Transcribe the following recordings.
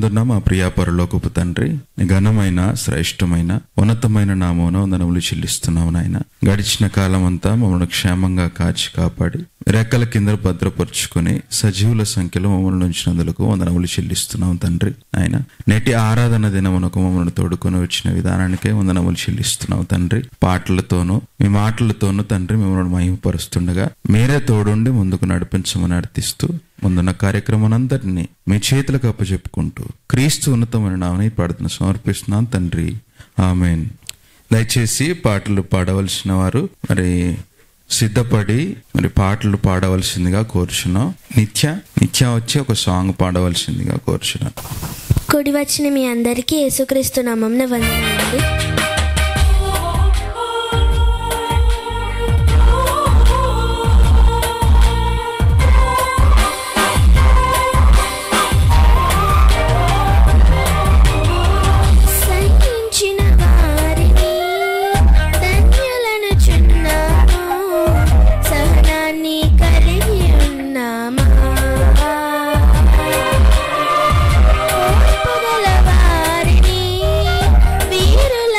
పరలోకమందున్న మా ప్రియ పరలోకపు తండ్రి, నీ ఘనమైన శ్రేష్టమైన ఉన్నతమైన నామమున వందనములు చెల్లిస్తున్నాము నాయన. గడిచిన కాలం అంతా మమ్మల్ని క్షేమంగా కాచి కాపాడి రెక్కల కింద భద్రపరుచుకుని సజీవుల సంఖ్యలో మమ్మల్ని ఉంచినందుకు వందనములు చెల్లిస్తున్నాం తండ్రి. ఆయన నేటి ఆరాధన దినమునకు మమ్మల్ని తోడుకొని వచ్చిన విధానానికే వందనములు చెల్లిస్తున్నాం తండ్రి. పాటలతోనూ మీ మాటలతోనూ తండ్రి మిమ్మల్ని మహిమపరుస్తుండగా మీరే తోడుండి ముందుకు నడిపించమని అర్థిస్తూ ముందున్న కార్యక్రమం అంతటినీ మీ చేతులకు అప్పచెప్పుకుంటూ క్రీస్తు ఉన్నతమైన నామమున ఈ ప్రార్థన సమర్పిస్తున్నాం తండ్రి, ఆమేన్. దయచేసి పాటలు పాడవలసిన వారు మరి సిద్ధపడి మరి పాటలు పాడవలసిందిగా కోరుచున్నాం. నిత్య వచ్చి ఒక సాంగ్ పాడవలసిందిగా కోరుచున్నాం. కూడి వచ్చిన మీ అందరికీ యేసుక్రీస్తు నామమున వందనాలు. వీరుల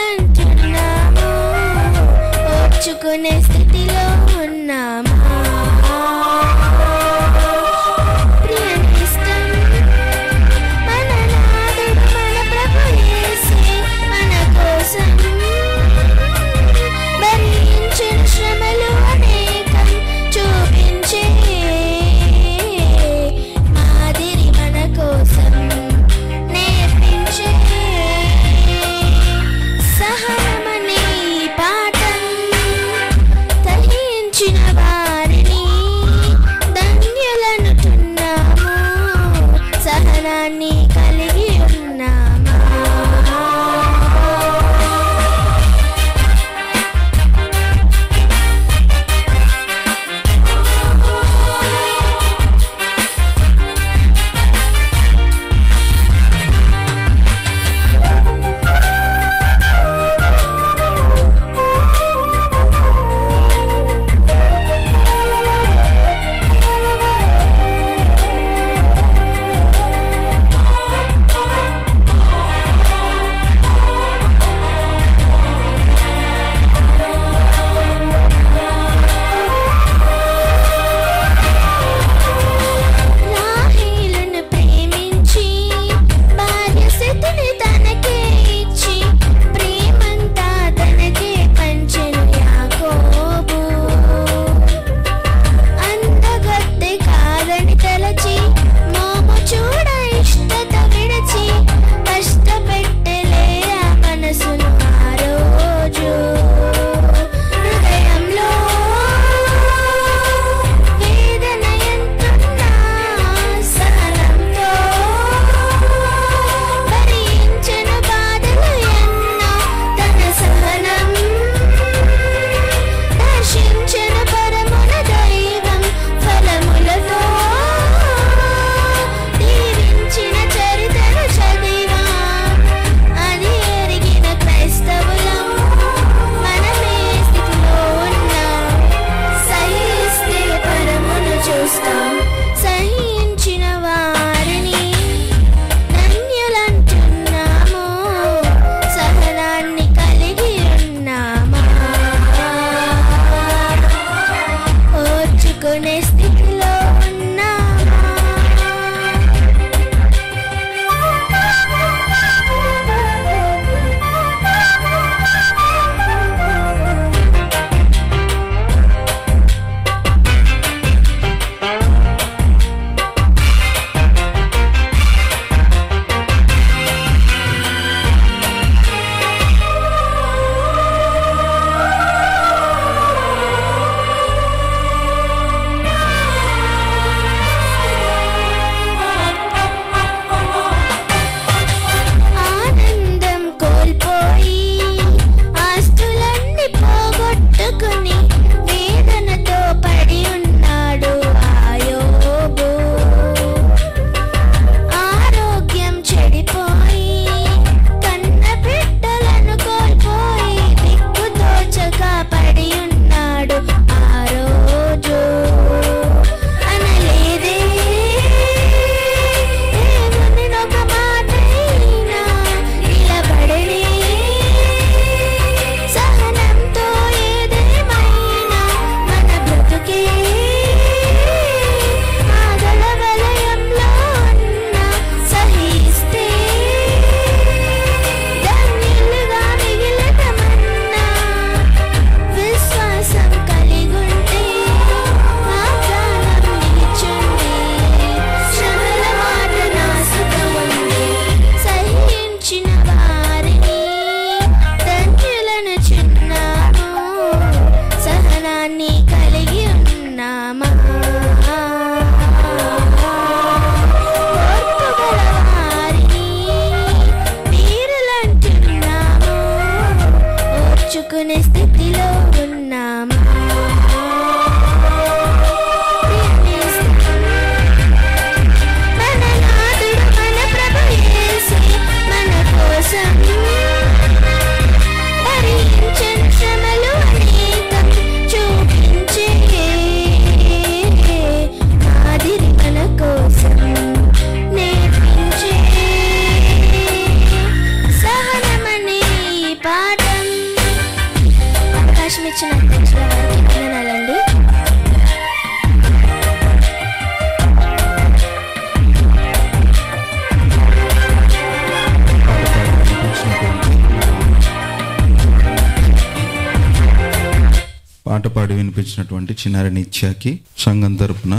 పాట పాడి వినిపించినటువంటి చిన్నారి నిత్యాకి సంఘం తరపున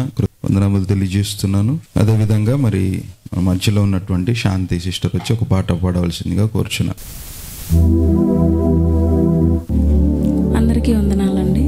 వందనములు తెలియజేస్తున్నాను. అదేవిధంగా మరి మధ్యలో ఉన్నటువంటి శాంతి సిస్టర్ వచ్చి ఒక పాట పాడవలసిందిగా కోరుచున్నాను. అందరికీ వందనాలండి.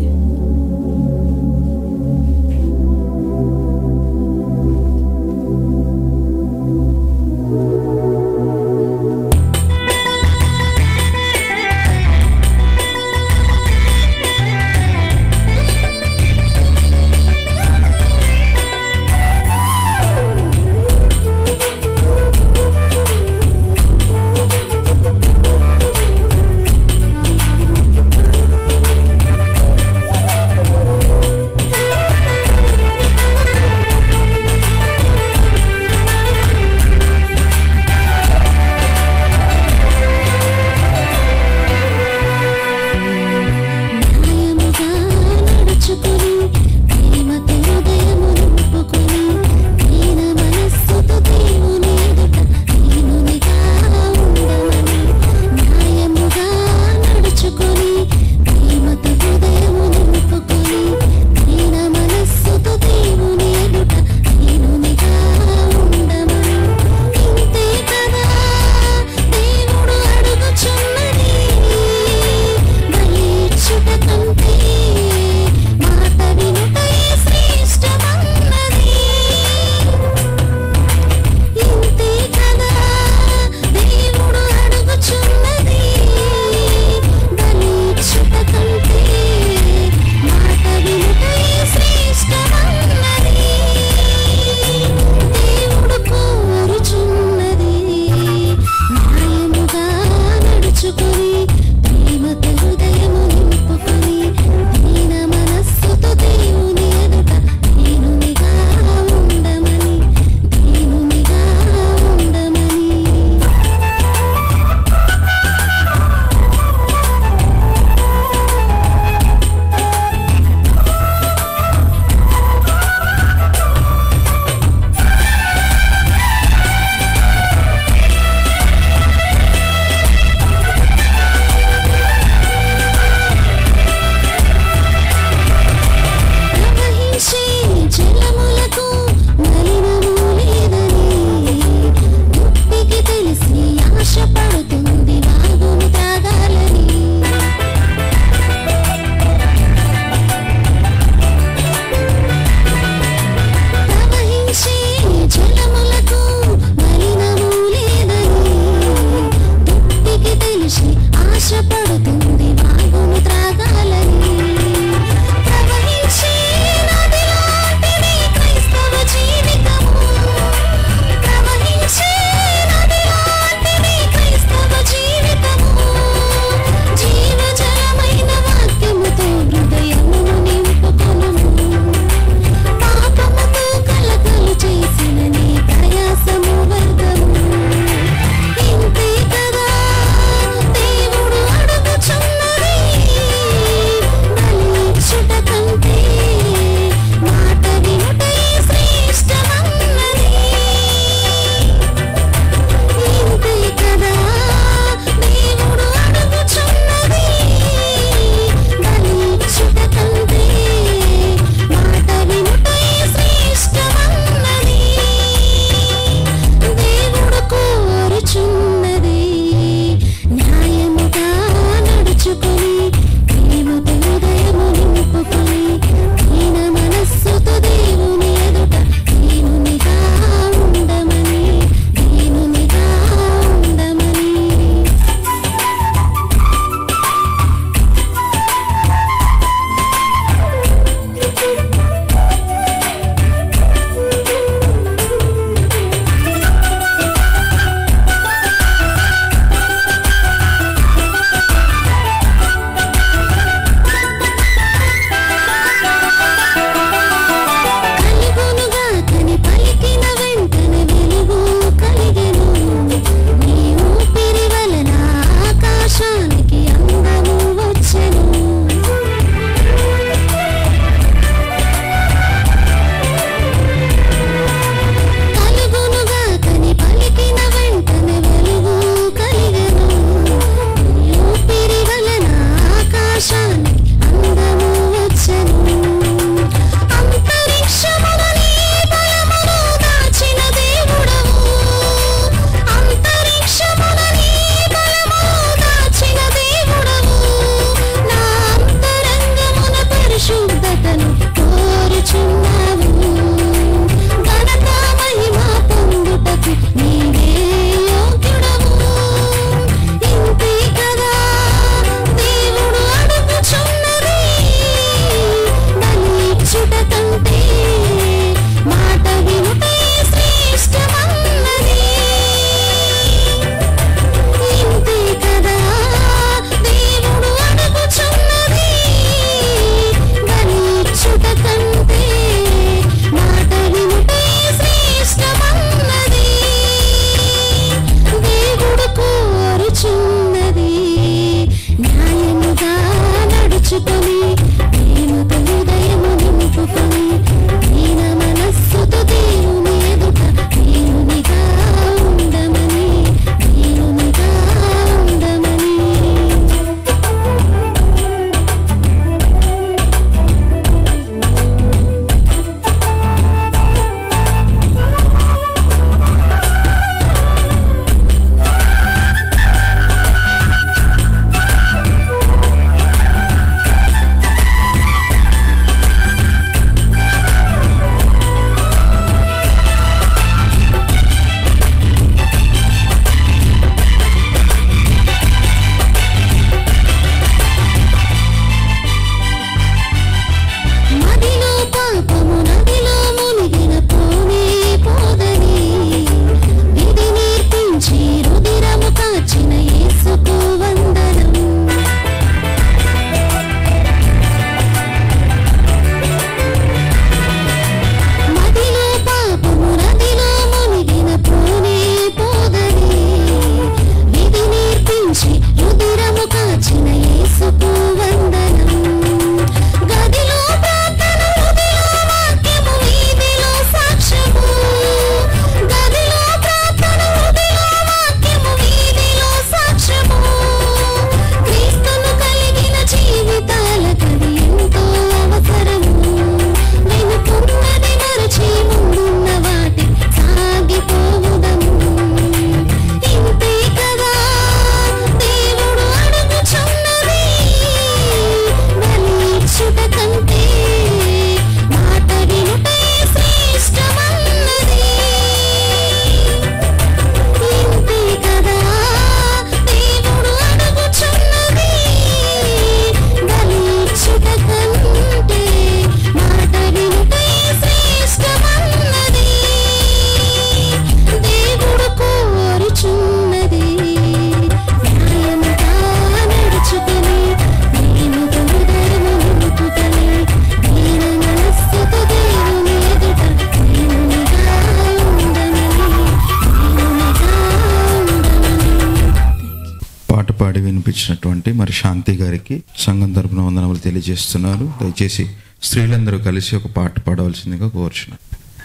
పాడి వినిపించినటువంటి మరి శాంతి గారికి సంఘం తరపున వందనములు తెలియజేస్తున్నారు. దయచేసి స్త్రీలందరూ కలిసి ఒక పాట పాడవలసిందిగా కోరుచున్నాను.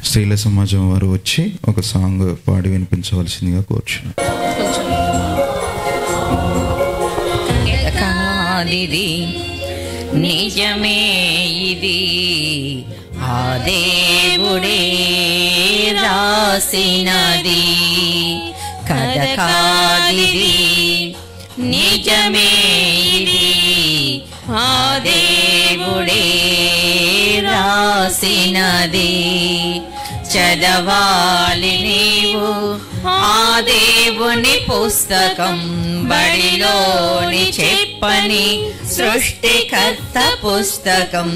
స్త్రీల సమాజం వారు వచ్చి ఒక సాంగ్ పాడి వినిపించవలసిందిగా కోరుచున్నాను. నిజమే ఇది ఆ దేవుడే రాసినది కథ కాదిది, నిజమే ఇది ఆ దేవుడే రాసినది. చదవాలి నీవు ఆ దేవుని పుస్తకం, బడిలోని చెప్పని సృష్టికర్త పుస్తకం.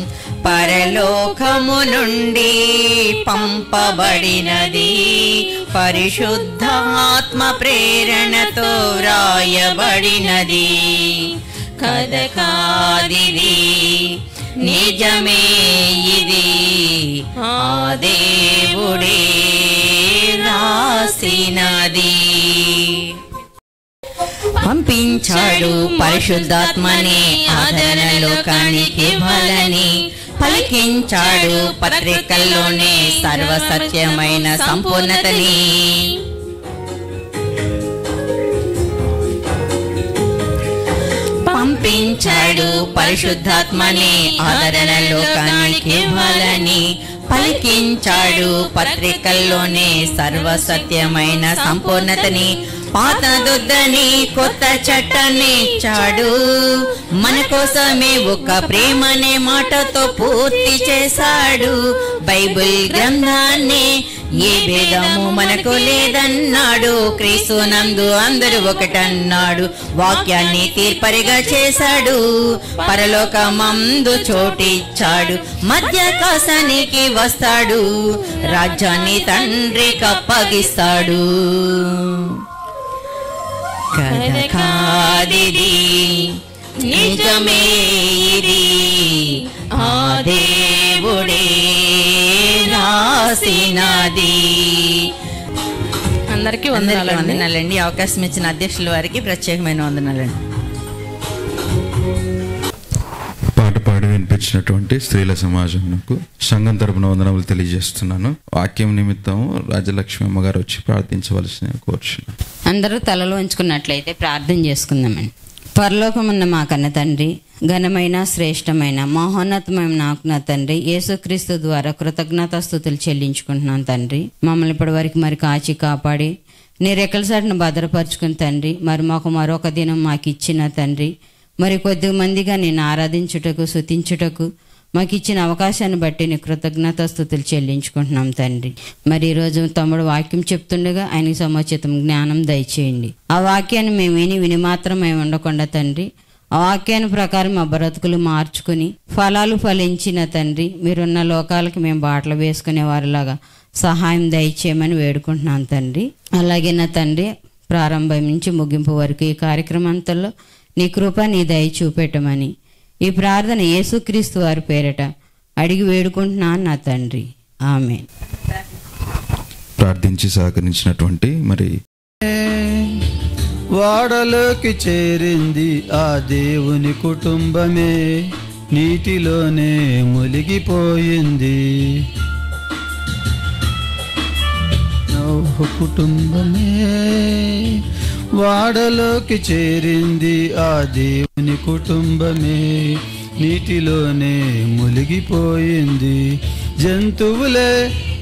పరలోకము నుండి పంపబడినది, పరిశుద్ధ ఆత్మ ప్రేరణతో రాయబడినది. కథ కాదిది, నిజమే ఇది ఆ దేవుడే రాసినది. పంపించాడు పరిశుద్ధాత్మని ఆదరణలోకానికి బలని, పలికించాడు పత్రికల్లోనే సర్వసత్యమైన సంపూర్ణతని. పంపించాడు పరిశుద్ధాత్మని ఆదరణలోకానికి బలని, పలికించాడు పత్రికల్లోనే సర్వసత్యమైన సంపూర్ణతని. పాత దుద్దని కొత్త చట్టాన్ని ఇచ్చాడు, మన కోసమే ఒక ప్రేమనే మాటతో పూర్తి చేశాడు. బైబిల్ గ్రంథాన్ని ఏ భేదము మనకు లేదన్నాడు, క్రీస్తునందు అందరూ ఒకటన్నాడు. వాక్యాన్ని తీర్పరిగా చేశాడు, పరలోకమందు చోటిచ్చాడు. మధ్యాకాశానికి వస్తాడు, రాజ్యాన్ని తండ్రికి అప్పగిస్తాడు. కథ కాదిది, నిజమే ఇది ఆ దేవుడే రాసినది. అందరికీ వందనాలండి. అవకాశం ఇచ్చిన అధ్యక్షుల వారికి ప్రత్యేకమైన వందనాలండి. పాట పాడి వినిపించినటువంటి స్త్రీల సమాజంకు సంఘం తరపున వందనములు తెలియజేస్తున్నాను. వాక్యం నిమిత్తం రాజలక్ష్మి అమ్మగారు వచ్చి ప్రార్థించవలసిన కోరుచున్నాను. అందరూ తలలో ఉంచుకున్నట్లయితే ప్రార్థన చేసుకుందామండి. పరలోకమున్న మా కన్న తండ్రి, ఘనమైన శ్రేష్టమైన మహోన్నతమైన నాకు నా తండ్రి, యేసుక్రీస్తు ద్వారా కృతజ్ఞతాస్తుతులు చెల్లించుకుంటున్నాను తండ్రి. మమ్మల్ని ఇప్పటి వరకు మరి కాచి కాపాడి నీ రెక్కల సాటును భద్రపరుచుకుని తండ్రి, మరి మాకు మరొక దినం మాకు ఇచ్చిన తండ్రి, మరి కొద్ది మందిగా నేను ఆరాధించుటకు స్తుతించుటకు మాకు ఇచ్చిన అవకాశాన్ని బట్టి నీ కృతజ్ఞతాస్తుతులు చెల్లించుకుంటున్నాం తండ్రి. మరి ఈరోజు తమ్ముడు వాక్యం చెప్తుండగా ఆయనకి సముచితం జ్ఞానం దయచేయండి. ఆ వాక్యాన్ని మేము విని మాత్రం మేము ఉండకుండా తండ్రి, ఆ వాక్యాన్ని ప్రకారం మా బ్రతుకులు మార్చుకుని ఫలాలు ఫలించిన తండ్రి, మీరున్న లోకాలకు మేము బాటలు వేసుకునే వారిలాగా సహాయం దయచేయమని వేడుకుంటున్నాను తండ్రి. అలాగే నా తండ్రి, ప్రారంభం నుంచి ముగింపు వరకు ఈ కార్యక్రమంలో నీ కృప నీ దయ చూపెట్టమని ఈ ప్రార్థన యేసుక్రీస్తు వారి పేరట అడిగి వేడుకుంటున్నాను నా తండ్రి, ఆమేన్. ప్రార్థించి సహకరించినటువంటి మరి వాడలోకి చేరింది ఆ దేవుని కుటుంబమే, నీటిలోనే మునిగిపోయింది. నోహు కుటుంబమే వాడలోకి చేరింది ఆ దేవుని కుటుంబమే, నీటిలోనే మునిగిపోయింది. జంతువులే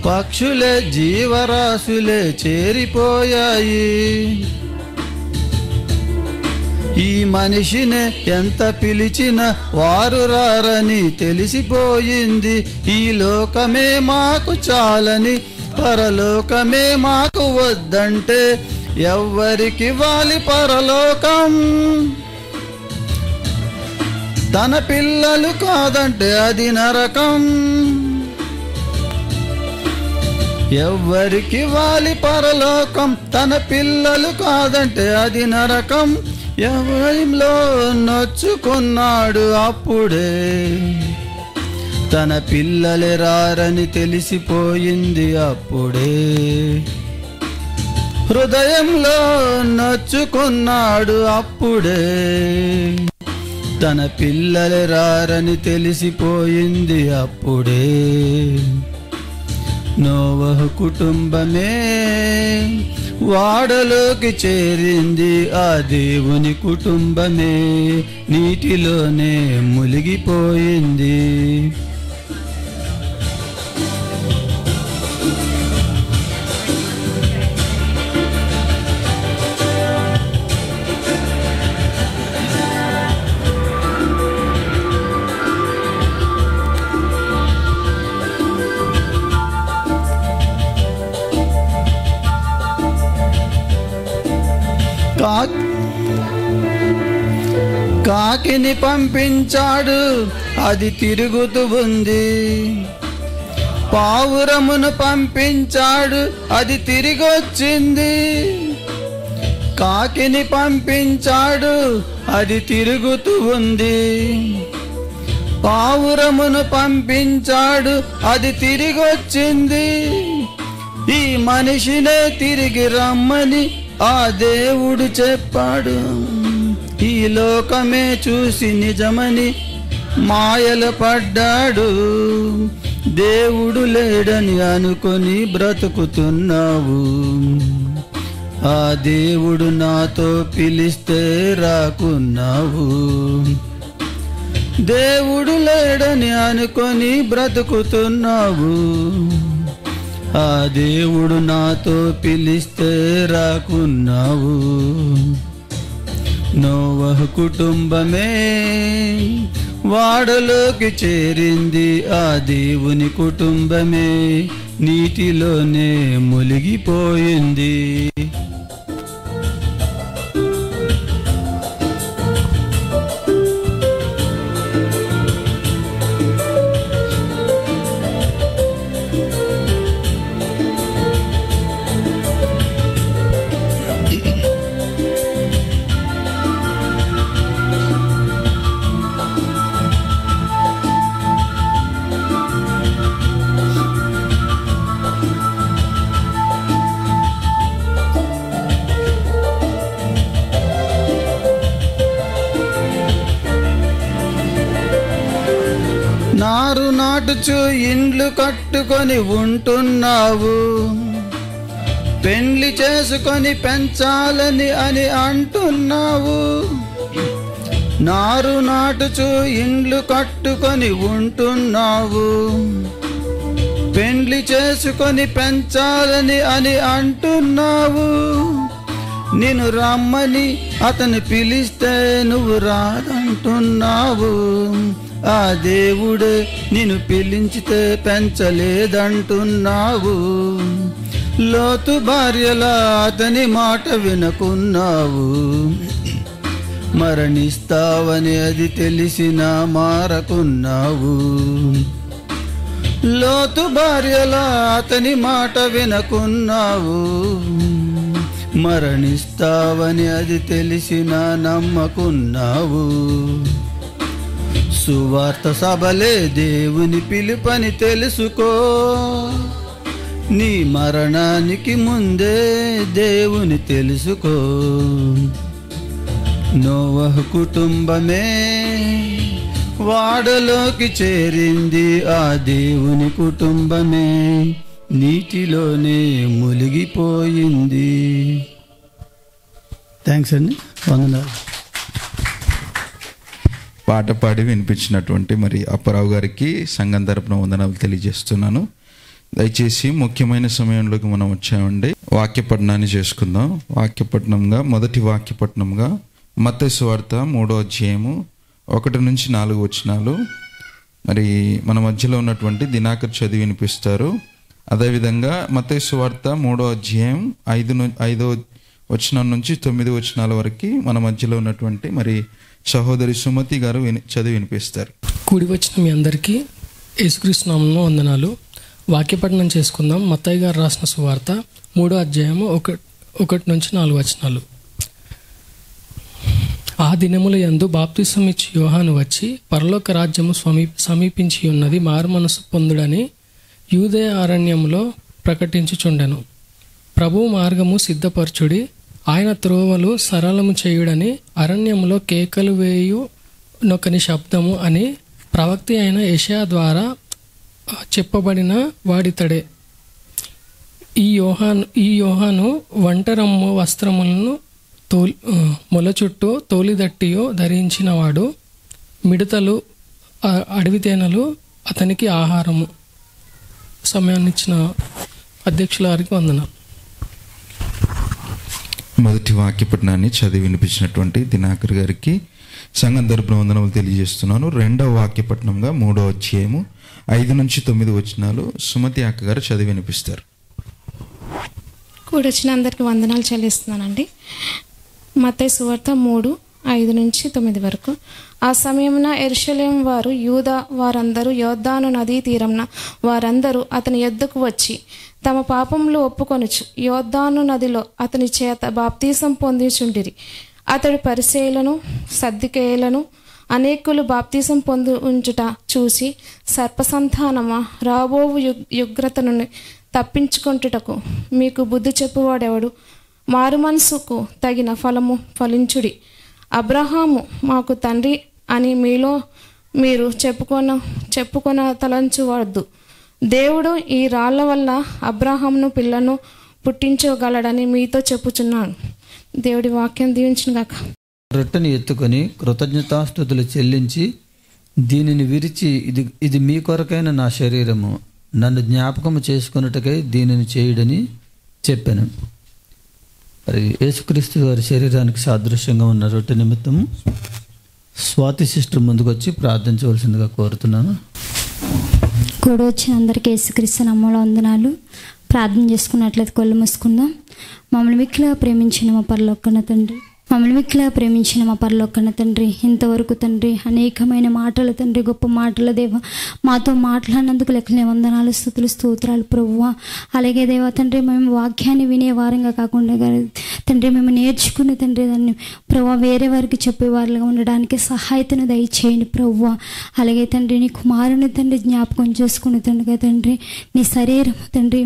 పక్షులే జీవరాశులే చేరిపోయాయి. ఈ మనిషినే ఎంత పిలిచినా వారు రారని తెలిసిపోయింది. ఈ లోకమే మాకు చాలని పరలోకమే మాకు వద్దంటే ఎవ్వరికి వాలి పరలోకం? తన పిల్లలు కాదంటే అది నరకం. ఎవ్వరికి వాలి పరలోకం? తన పిల్లలు కాదంటే అది నరకం. ఎవరిలో నొచ్చుకున్నాడు అప్పుడే, తన పిల్లలే రారని తెలిసిపోయింది అప్పుడే. హృదయంలో నొచ్చుకున్నాడు అప్పుడే. తన పిల్లలు రారని తెలిసిపోయింది అప్పుడే. నోవహు కుటుంబమే వాడలోకి చేరింది, ఆ దేవుని కుటుంబమే నీటిలోనే మునిగిపోయింది. కాకిని పంపించాడు, అది తిరుగుతూ ఉంది. పావురమును పంపించాడు, అది తిరిగొచ్చింది. కాకిని పంపించాడు, అది తిరుగుతూ ఉంది. పావురమును పంపించాడు, అది తిరిగొచ్చింది. ఈ మనిషినే తిరిగి రమ్మని ఆ దేవుడు చెప్పాడు. ఈ లోకమే చూసి నిజమని మాయలు పడ్డాడు. దేవుడు లేడని అనుకొని బ్రతుకుతున్నావు. ఆ దేవుడు నాతో పిలిస్తే రాకున్నావు. దేవుడు లేడని అనుకొని బ్రతుకుతున్నావు. ఆ దేవుడు నాతో పిలిస్తే రాకున్నావు. నోవహు కుటుంబమే వాడలోకి చేరింది, ఆ దేవుని కుటుంబమే నీటిలోనే మునిగిపోయింది. నారు నాటుచు ఇండ్లు కట్టుకొని ఉంటున్నావు. పెండ్లి చేసుకొని పెంచాలని అని అంటున్నావు. నారు నాటుచు ఇండ్లు కట్టుకొని ఉంటున్నావు. పెండ్లి చేసుకొని పెంచాలని అని అంటున్నావు. నిన్ను రమ్మని అతను పిలిస్తే నువ్వు రాదంటున్నావు. ఆ దేవుడే నిన్ను పిలిచితే పెంచలేదంటున్నావు. లోతు భార్యలా అతని మాట వినకున్నావు. మరణిస్తావని అది తెలిసినా మారకున్నావు. లోతు భార్యలా అతని మాట వినకున్నావు. మరణిస్తావని అది తెలిసినా నమ్మకున్నావు. సువార్త సభలే దేవుని పిలుపని తెలుసుకో. నీ మరణానికి ముందే దేవుని తెలుసుకో. నోవహు కుటుంబమే వాడలోకి చేరింది, ఆ దేవుని కుటుంబమే నీటిలోనే మునిగిపోయింది. థ్యాంక్స్ అండి, వందనాలు. పాట పాడి వినిపించినటువంటి మరి అప్పారావు గారికి సంఘం తరపున వందనాలు తెలియజేస్తున్నాను. దయచేసి ముఖ్యమైన సమయంలోకి మనం వచ్చామండి. వాక్యపఠనాన్ని చేసుకుందాం. మొదటి వాక్యపట్నంగా మత్తయి సువార్త 3వ అధ్యాయము 1-4 వచనాలు మరి మన మధ్యలో ఉన్నటువంటి దినాకర్ చదివి వినిపిస్తారు. అదేవిధంగా మత్తయి సువార్త 3వ అధ్యాయం 5వ వచనం నుంచి 9 వచనాల వరకు మన మధ్యలో ఉన్నటువంటి మరి సహోదరి సుమతి గారు చదివి వినిపిస్తారు. కూడి వచ్చిన మీ అందరికీ యేసుక్రీస్తు నామములో వందనాలు. వాక్యపఠనం చేసుకుందాం. మత్తయి గారు రాసిన సువార్త 3వ అధ్యాయము 1-4 వచనాలు. ఆ దినముల యందు బాప్తిసం ఇచ్చి యోహాను వచ్చి పరలోక రాజ్యము సమీపించి ఉన్నది, మారుమనసు పొందుడని యూదేయ అరణ్యములో ప్రకటించుచుండెను. ప్రభు మార్గము సిద్ధపరచుడి, ఆయన త్రోవలు సరళము చేయుడని అరణ్యములో కేకలు వేయు నొకని శబ్దము అని ప్రవక్త అయిన యెషయా ద్వారా చెప్పబడిన వాడితడే. ఈ యోహాను వంటరమ్ము వస్త్రములను మొల చుట్టూ తోలిదట్టియో ధరించినవాడు. మిడతలు అడవి తేనెలు అతనికి ఆహారము. సమయాన్ని ఇచ్చిన అధ్యక్షుల వారికి వందనాలు. మొదటి వాక్యపట్నాన్ని చదివి వినిపించినటువంటి దినాకర్ గారికి సంఘం తరపున వందనములు తెలియజేస్తున్నాను. రెండవ వాక్యపట్నంగా 3వ అధ్యాయము 5 నుంచి 9 వచనాలు సుమతి అక్క గారు చదివి వినిపిస్తారు. కూడొచ్చిన అందరికి వందనాలు చెల్లిస్తున్నానండి. మత్తయి సువార్త 3:5 నుంచి 9 వరకు. ఆ సమయమున యెరూషలేము వారు యూదా వారందరూ యొర్దాను నదీ తీరంన వారందరూ అతని యొద్దకు వచ్చి తమ పాపములు ఒప్పుకొనుచు యొర్దాను నదిలో అతని చేత బాప్తీసం పొందిచుండిరి. అతడు పరిసయ్యులను సద్దుకేయులను అనేకులు బాప్తీసం పొంది ఉంచుట చూసి, సర్పసంతానమా, రాబోవు యుగ్రతను తప్పించుకొంటుటకు మీకు బుద్ధి చెప్పువాడెవడు? మారు మనసుకు తగిన ఫలము ఫలించుడి. అబ్రహాము మాకు తండ్రి అని మీలో మీరు చెప్పుకొన తలంచవద్దు. దేవుడు ఈ రాళ్ల వల్ల అబ్రహామును పిల్లను పుట్టించగలడని మీతో చెప్పుచున్నాను. దేవుడి వాక్యం దీవించుగాక. రొట్టెని ఎత్తుకొని కృతజ్ఞతాస్తుతులు చెల్లించి దీనిని విరిచి, ఇది మీ కొరకైన నా శరీరము, నన్ను జ్ఞాపకము చేసుకొనుటకై దీనిని చేయుడని చెప్పాను. మరి యేసుక్రీస్తు వారి శరీరానికి సాదృశ్యంగా ఉన్న రొట్టె నిమిత్తం స్వాతి సిస్టర్ ముందుకు వచ్చి ప్రార్థించవలసిందిగా కోరుతున్నాను. కూడా వచ్చిన అందరికీ యేసుక్రీస్తు నామములో వందనాలు. ప్రార్థన చేసుకున్నట్లయితే కళ్ళు మూసుకుందాం. మమ్మల్ని మిక్కిలిగా ప్రేమించిన మా పరలోకన తండ్రి, ఇంతవరకు తండ్రి అనేకమైన మాటలు తండ్రి, గొప్ప మాటల దేవ మాతో మాట్లాడినందుకు లెక్కలే వందనాలు, స్తుతులు, స్తోత్రాలు ప్రభువా. అలాగే దేవ తండ్రి, మేము వాక్యాన్ని వినే వారంగా కాకుండా తండ్రి మేము నేర్చుకుని తండ్రి దాన్ని ప్రభువా వేరే వారికి చెప్పేవారుగా ఉండడానికి సహాయతను దయచేయండి ప్రభువా. అలాగే తండ్రి నీ కుమారుని తండ్రి జ్ఞాపకం చేసుకుని తండ్రి నీ శరీరము తండ్రి,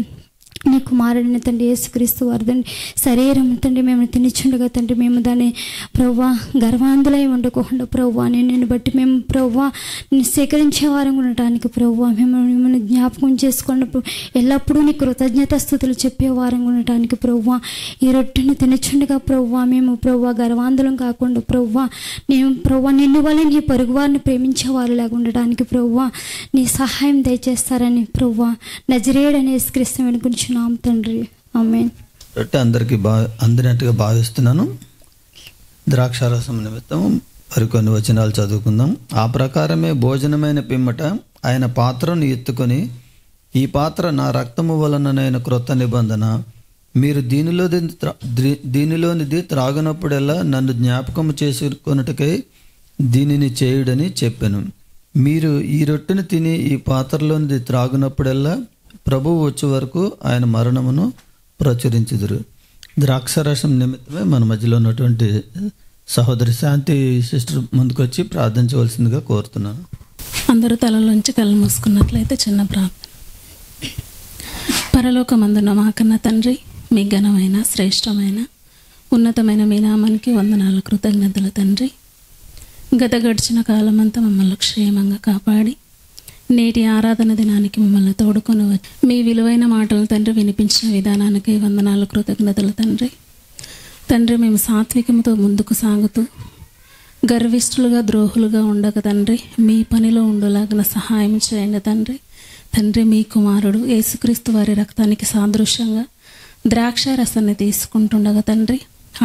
నీ కుమారుడిని తండ్రి యేసుక్రీస్తు వారి తండ్రి శరీరం తండ్రి మేము తినిచుండగా తండ్రి మేము దాన్ని ప్రభువా గర్వాంధులై ఉండకుండా ప్రభువా నిన్ను బట్టి మేము ప్రభువా నిన్ను స్వీకరించే వారంగా ఉండటానికి ప్రభువా మిమ్మల్ని జ్ఞాపకం చేసుకోండి. ఎల్లప్పుడూ నీ కృతజ్ఞతాస్తుతులు చెప్పే వారంగా ఉండటానికి ప్రభువా ఈ రొట్టెను తినచుండగా ప్రభువా మేము ప్రభువా గర్వాంధులం కాకుండా ప్రభువా నేను ప్రభువా నిన్ను వల్ల నీ పొరుగు వారిని ప్రేమించే వారిలాగా ఉండడానికి ప్రభువా నీ సహాయం దయచేస్తారని ప్రభువా నజరేయుడైన యేసుక్రీస్తు వెనుకుంటున్నాం తండ్రి. ఆమేన్. రొట్టె అందరికీ అందినట్టుగా భావిస్తున్నాను. ద్రాక్షారసం నిమిత్తం మరికొన్ని వచనాలు చదువుకుందాం. ఆ ప్రకారమే భోజనమైన పిమ్మట ఆయన పాత్రను ఎత్తుకొని, ఈ పాత్ర నా రక్తము వలననైన క్రొత్త నిబంధన, మీరు దీనిలోనిది త్రాగునప్పుడల్లా నన్ను జ్ఞాపకము చేసుకొనుటకై దీనిని చేయుడని చెప్పాను. మీరు ఈ రొట్టెను తిని ఈ పాత్రలోనిది త్రాగునప్పుడల్లా ప్రభువు వచ్చే వరకు ఆయన మరణమును ప్రచురించుదురు. ద్రాక్షరసం నిమిత్తమే మన మధ్యలో ఉన్నటువంటి సహోదరి శాంతి సిస్టర్ ముందుకు వచ్చి ప్రార్థించవలసిందిగా కోరుతున్నాను. అందరూ తలలోంచి కళ్ళు మూసుకున్నట్లయితే చిన్న ప్రార్థన. పరలోకమందున్న మా కన్న తండ్రి, మీ ఘనమైన శ్రేష్టమైన ఉన్నతమైన మీ నామానికి వందనాలు, కృతజ్ఞతలు తండ్రి. గడిచిన కాలమంతా మమ్మల్ని క్షేమంగా కాపాడి నేటి ఆరాధన దినానికి మమ్మల్ని తోడుకొని వచ్చి మీ విలువైన మాటలు తండ్రి వినిపించిన విధానానికి వందనాలు, కృతజ్ఞతలు తండ్రి. మేము సాత్వికంతో ముందుకు సాగుతూ గర్విష్ఠులుగా ద్రోహులుగా ఉండక తండ్రి మీ పనిలో ఉండలాగిన సహాయం చేయండి తండ్రి. మీ కుమారుడు యేసుక్రీస్తు వారి రక్తానికి సాదృశ్యంగా ద్రాక్ష రసాన్ని తీసుకుంటుండగా తండ్రి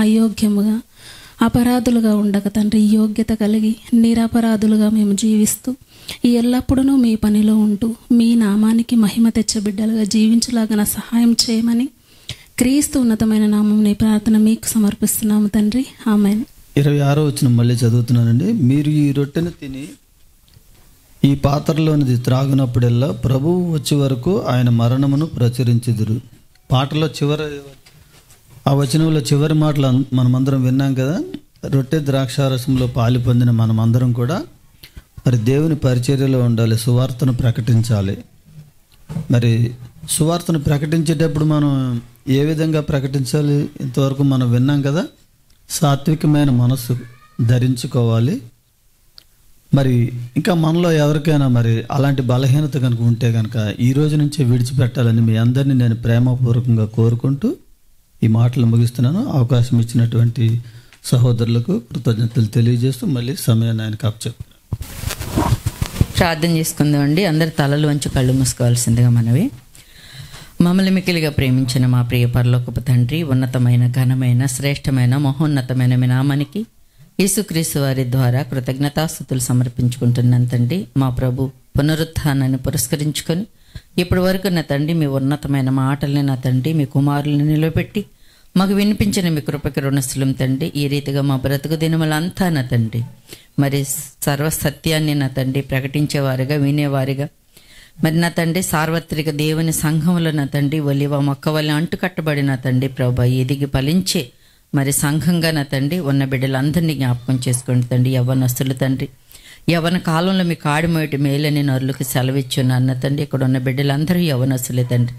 అయోగ్యముగా అపరాధులుగా ఉండక తండ్రి యోగ్యత కలిగి నిరపరాధులుగా మేము జీవిస్తూ ఎల్లప్పుడూ మీ పనిలో ఉంటూ మీ నామానికి మహిమ తెచ్చే బిడ్డలుగా జీవించలాగిన సహాయం చేయమని క్రీస్తు ఉన్నతమైన నామం నీ ప్రార్థన మీకు సమర్పిస్తున్నాము తండ్రి. ఆమేన్. 26వ వచనం మళ్ళీ చదువుతున్నానండి. మీరు ఈ రొట్టెను తిని ఈ పాత్రలోనిది త్రాగునప్పుడల్లా ప్రభువు వచ్చే వరకు ఆయన మరణమును ప్రచురించుదురు. పాటలో ఆ వచనంలో చివరి మాటలు మనమందరం విన్నాం కదా. రొట్టె ద్రాక్షారసంలో పాలు పొందిన మనమందరం కూడా మరి దేవుని పరిచర్యలో ఉండాలి, సువార్తను ప్రకటించాలి. మరి సువార్తను ప్రకటించేటప్పుడు మనం ఏ విధంగా ప్రకటించాలి ఇంతవరకు మనం విన్నాం కదా. సాత్వికమైన మనస్సు ధరించుకోవాలి. మరి ఇంకా మనలో ఎవరికైనా మరి అలాంటి బలహీనత కనుక ఉంటే కనుక ఈ రోజు నుంచే విడిచిపెట్టాలని మీ అందరినీ నేను ప్రేమపూర్వకంగా కోరుకుంటూ ఈ మాటలు ముగిస్తున్నాను. అవకాశం ఇచ్చినటువంటి సహోదరులకు కృతజ్ఞతలు తెలియజేస్తూ మళ్ళీ సమయాన్ని ఆయనకు అప్పచెప్తున్నాను. ప్రార్థన చేసుకుందామండి. అందరు తలలు వంచి కళ్ళు మూసుకోవాల్సిందిగా మనవి. మమ్మల్ని మిక్కిలిగా ప్రేమించిన మా ప్రియ పరలోకపు తండ్రి, ఉన్నతమైన ఘనమైన శ్రేష్టమైన మహోన్నతమైన మీ నామానికి యేసుక్రీస్తు వారి ద్వారా కృతజ్ఞతాస్తుతులు సమర్పించుకుంటున్నాను తండ్రి. మా ప్రభు పునరుత్థానాన్ని పురస్కరించుకొని ఇప్పటి వరకు నా తండ్రి మీ ఉన్నతమైన మాటల్ని నా తండ్రి మీ కుమారులను నిలబెట్టి మాకు వినిపించిన మీ కృపకి రుణస్థులం తండ్రి. ఈ రీతిగా మా బ్రతుకు దినములంతా నా తండ్రి మరి సర్వసత్యాన్ని నా తండ్రి ప్రకటించేవారిగా వినేవారిగా మరి నా తండ్రి సార్వత్రిక దేవుని సంఘంలో నా తండ్రి ఒలివ మొక్క వల్ల అంటుకట్టబడిన తండ్రి ప్రభా ఎదిగి ఫలించే మరి సంఘంగా నా తండ్రి ఉన్న బిడ్డలందరినీ జ్ఞాపకం చేసుకోండి తండ్రి. యవ్వనస్తులు తండ్రి, యవ్వన కాలంలో మీ కాడిమోటి మేలని నరులకు సెలవిచ్చున్న అన్న తండ్రి. ఇక్కడ ఉన్న బిడ్డలందరూ యవ్వనస్తులే తండ్రి.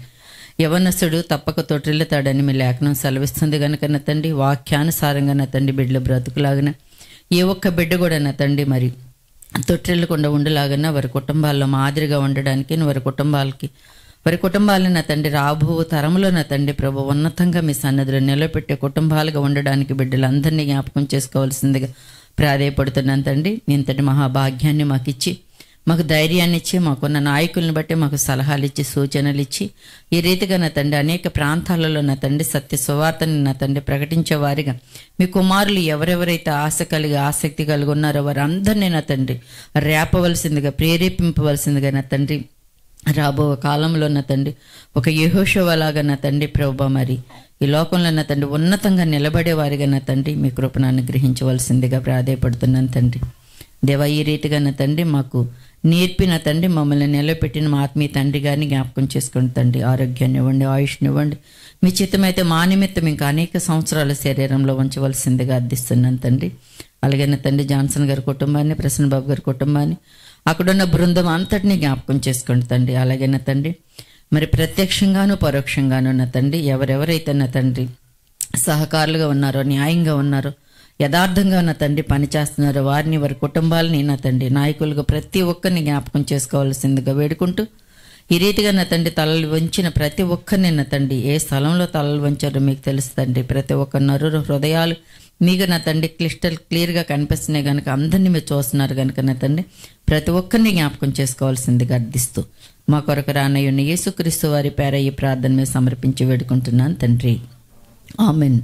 యవ్వనస్తుడు తప్పక తొట్టిల్లుతాడని మీ లేఖనం సెలవిస్తుంది కనుక నా తండ్రి వాక్యానుసారంగా నా తండ్రి బిడ్డల బ్రతుకులాగిన ఏ ఒక్క బిడ్డ కూడా నా తండ్రి మరి తొట్టిల్లకుండా ఉండలాగన్నా వారి కుటుంబాల్లో మాదిరిగా ఉండడానికి వారి కుటుంబాలను నా తండ్రి రాబో తరంలో నా తండ్రి ప్రభు ఉన్నతంగా మీ సన్నిధిలో నిలబెట్టే కుటుంబాలుగా ఉండడానికి బిడ్డలందరినీ జ్ఞాపకం చేసుకోవాల్సిందిగా ప్రాధేయపడుతున్నాను తండ్రి. ఇంతటి మహాభాగ్యాన్ని మాకు ఇచ్చి మాకు ధైర్యాన్ని ఇచ్చి మాకున్న నాయకులను బట్టి మాకు సలహాలు ఇచ్చి సూచనలు ఇచ్చి ఈ రీతిగా నా తండ్రి అనేక ప్రాంతాలలో నా తండ్రి సత్య సువార్తని నా తండ్రి ప్రకటించే వారిగా మీ కుమారులు ఎవరెవరైతే ఆసక్తి కలిగి ఉన్నారో వారందరినీ నా తండ్రి రేపవలసిందిగా ప్రేరేపింపవలసిందిగా నా తండ్రి రాబో కాలంలో నా తండ్రి ఒక యెహోషువలాగా నా తండ్రి ప్రభు మరి ఈ లోకంలో నా తండ్రి ఉన్నతంగా నిలబడేవారిగా నా తండ్రి మీ కృపను అనుగ్రహించవలసిందిగా ప్రాధేయపడుతున్నాను తండ్రి. దేవా ఈ రీతిగా నా తండ్రి మాకు నేర్పిన తండ్రి మమ్మల్ని నిలబెట్టిన మా ఆత్మీయ తండ్రి గారిని జ్ఞాపకం చేసుకోండి తండ్రి. ఆరోగ్యాన్ని ఇవ్వండి, ఆయుష్ని ఇవ్వండి. మీ చిత్తమైతే మా నిమిత్తం ఇంకా అనేక సంవత్సరాల శరీరంలో ఉంచవలసిందిగా అర్థిస్తున్నాను తండ్రి. అలాగే నా తండ్రి జాన్సన్ గారి కుటుంబాన్ని, ప్రసన్న బాబు గారి కుటుంబాన్ని, అక్కడున్న బృందం అంతటినీ జ్ఞాపకం చేసుకోండి తండ్రి. అలాగే నా తండ్రి మరి ప్రత్యక్షంగాను పరోక్షంగాను నా తండ్రి ఎవరెవరైతే నా తండ్రి సహకారులుగా ఉన్నారో, న్యాయంగా ఉన్నారో, యథార్థంగా నా తండ్రి పనిచేస్తున్నారో వారిని, వారి కుటుంబాలని నా తండ్రి నాయకులుగా ప్రతి ఒక్కరిని జ్ఞాపకం చేసుకోవాల్సిందిగా వేడుకుంటూ ఈ రీతిగా నా తండ్రి తలలు వంచిన ప్రతి ఒక్కరిని నా తండ్రి ఏ స్థలంలో తలలు వంచారో మీకు తెలుసు తండ్రి. ప్రతి ఒక్క నరుడు హృదయాలు మీకు నా తండ్రి క్లియర్గా కనిపిస్తున్నాయి కనుక అందరినీ మీరు చూస్తున్నారు కనుక నా తండ్రి ప్రతి ఒక్కరిని జ్ఞాపకం చేసుకోవాల్సిందిగా అర్థిస్తూ మా కొరకు రానయ్యున్న యేసుక్రీస్తు వారి పేర ఈ ప్రార్థన మీద సమర్పించి వేడుకుంటున్నాను తండ్రి. ఆమెన్.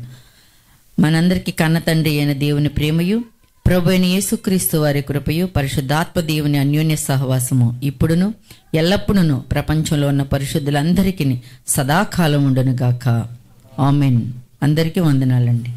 మనందరికీ కన్న తండ్రి అయిన దేవుని ప్రేమయు ప్రభు అయిన యేసుక్రీస్తు వారి కృపయు పరిశుద్ధాత్మ దేవుని అన్యోన్య సహవాసము ఇప్పుడును ఎల్లప్పుడూ ప్రపంచంలో ఉన్న పరిశుద్ధులందరికీ సదాకాలం ఉండును గాక. ఆమెన్. అందరికీ వందనాలండి.